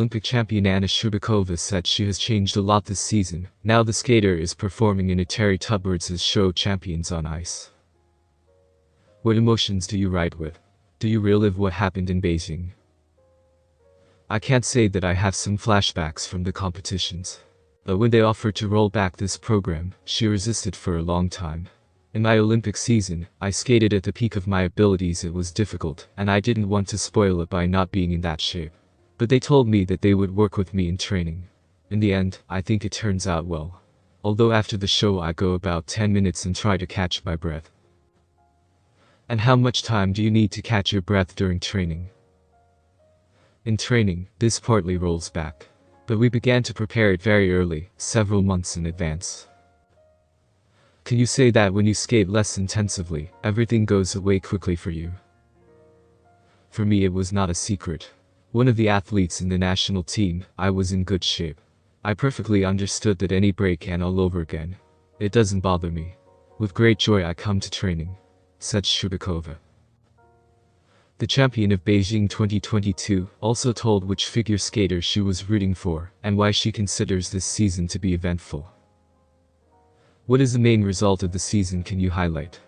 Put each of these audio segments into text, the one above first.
Olympic champion Anna Shcherbakova said she has changed a lot this season. Now the skater is performing in a Terry Tubberts' show Champions on Ice. What emotions do you ride with? Do you relive what happened in Beijing? I can't say that I have some flashbacks from the competitions. But when they offered to roll back this program, she resisted for a long time. In my Olympic season, I skated at the peak of my abilities. It was difficult, and I didn't want to spoil it by not being in that shape. But they told me that they would work with me in training. In the end, I think it turns out well. Although after the show I go about 10 minutes and try to catch my breath. And how much time do you need to catch your breath during training? In training, this partly rolls back. But we began to prepare it very early, several months in advance. Can you say that when you skate less intensively, everything goes away quickly for you? For me it was not a secret. One of the athletes in the national team, I was in good shape. I perfectly understood that any break and all over again. It doesn't bother me. With great joy I come to training, said Shcherbakova. The champion of Beijing 2022 also told which figure skater she was rooting for and why she considers this season to be eventful. What is the main result of the season can you highlight?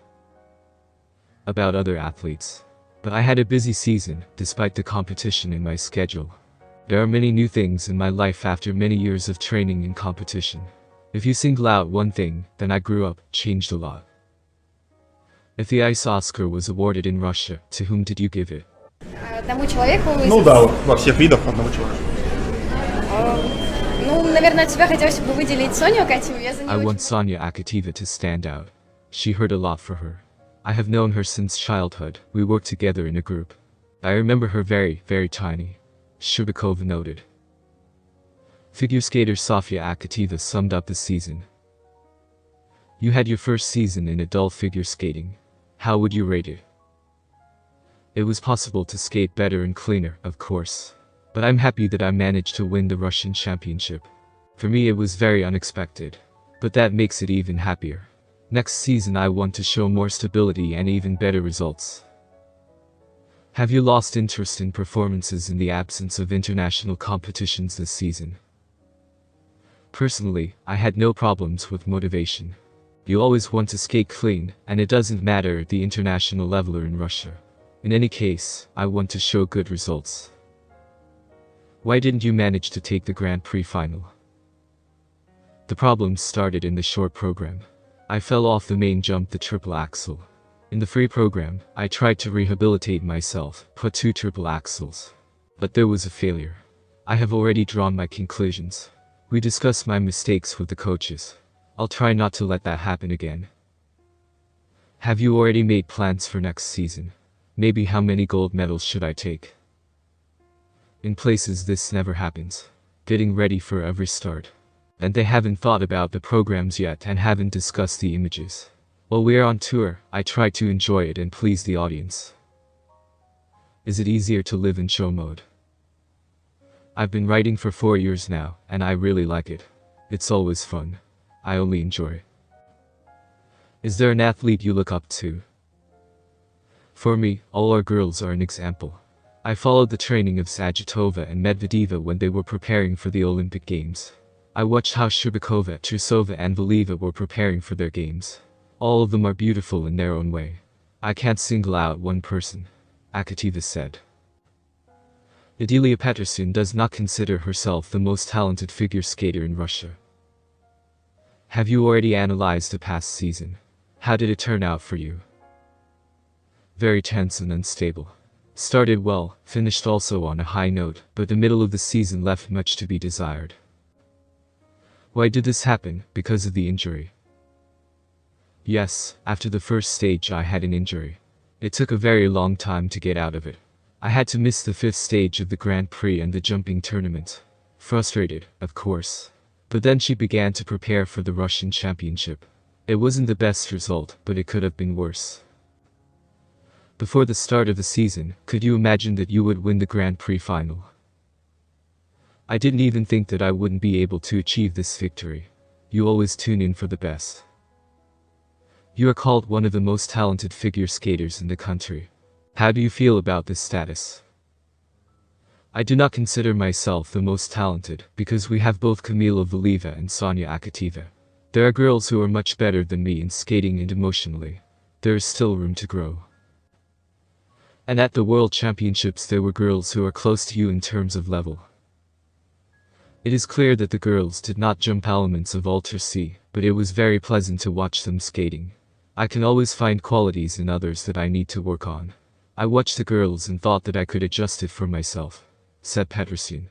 About other athletes. But I had a busy season, despite the competition in my schedule. There are many new things in my life after many years of training and competition. If you single out one thing, then I grew up, changed a lot. If the Ice Oscar was awarded in Russia, to whom did you give it? Одному человеку Ну да, во всех видах одному человеку. Ну, наверное, от себя хотелось бы выделить Соню Акатьеву. I want Sonia Akateva to stand out. She heard a lot for her. I have known her since childhood. We worked together in a group. I remember her very, very tiny. Shcherbakova noted. Figure skater Sofia Akateva summed up the season. You had your first season in adult figure skating. How would you rate it? It was possible to skate better and cleaner, of course. But I'm happy that I managed to win the Russian championship. For me it was very unexpected. But that makes it even happier. Next season I want to show more stability and even better results. Have you lost interest in performances in the absence of international competitions this season? Personally, I had no problems with motivation. You always want to skate clean, and it doesn't matter at the international level or in Russia. In any case, I want to show good results. Why didn't you manage to take the Grand Prix final? The problems started in the short program. I fell off the main jump, the triple axel. In the free program, I tried to rehabilitate myself, put 2 triple axels. But there was a failure. I have already drawn my conclusions. We discussed my mistakes with the coaches. I'll try not to let that happen again. Have you already made plans for next season? Maybe how many gold medals should I take? In places this never happens. Getting ready for every start. And they haven't thought about the programs yet and haven't discussed the images. While we are on tour, I try to enjoy it and please the audience. Is it easier to live in show mode? I've been writing for 4 years now, and I really like it. It's always fun. I only enjoy. Is there an athlete you look up to? For me, all our girls are an example. I followed the training of Zagitova and Medvedeva when they were preparing for the Olympic Games. I watched how Shcherbakova, Trusova and Valieva were preparing for their games. All of them are beautiful in their own way. I can't single out one person, Akateva said. Adelia Peterson does not consider herself the most talented figure skater in Russia. Have you already analyzed the past season? How did it turn out for you? Very tense and unstable. Started well, finished also on a high note, but the middle of the season left much to be desired. Why did this happen? Because of the injury? Yes, after the first stage I had an injury. It took a very long time to get out of it. I had to miss the 5th stage of the Grand Prix and the jumping tournament. Frustrated, of course. But then she began to prepare for the Russian championship. It wasn't the best result, but it could have been worse. Before the start of the season, could you imagine that you would win the Grand Prix final? I didn't even think that I wouldn't be able to achieve this victory. You always tune in for the best. You are called one of the most talented figure skaters in the country. How do you feel about this status? I do not consider myself the most talented, because we have both Kamila Valieva and Sonia Akateva. There are girls who are much better than me in skating and emotionally. There is still room to grow. And at the World Championships there were girls who are close to you in terms of level. It is clear that the girls did not jump elements of Alter C, but it was very pleasant to watch them skating. I can always find qualities in others that I need to work on. I watched the girls and thought that I could adjust it for myself, said Peterson.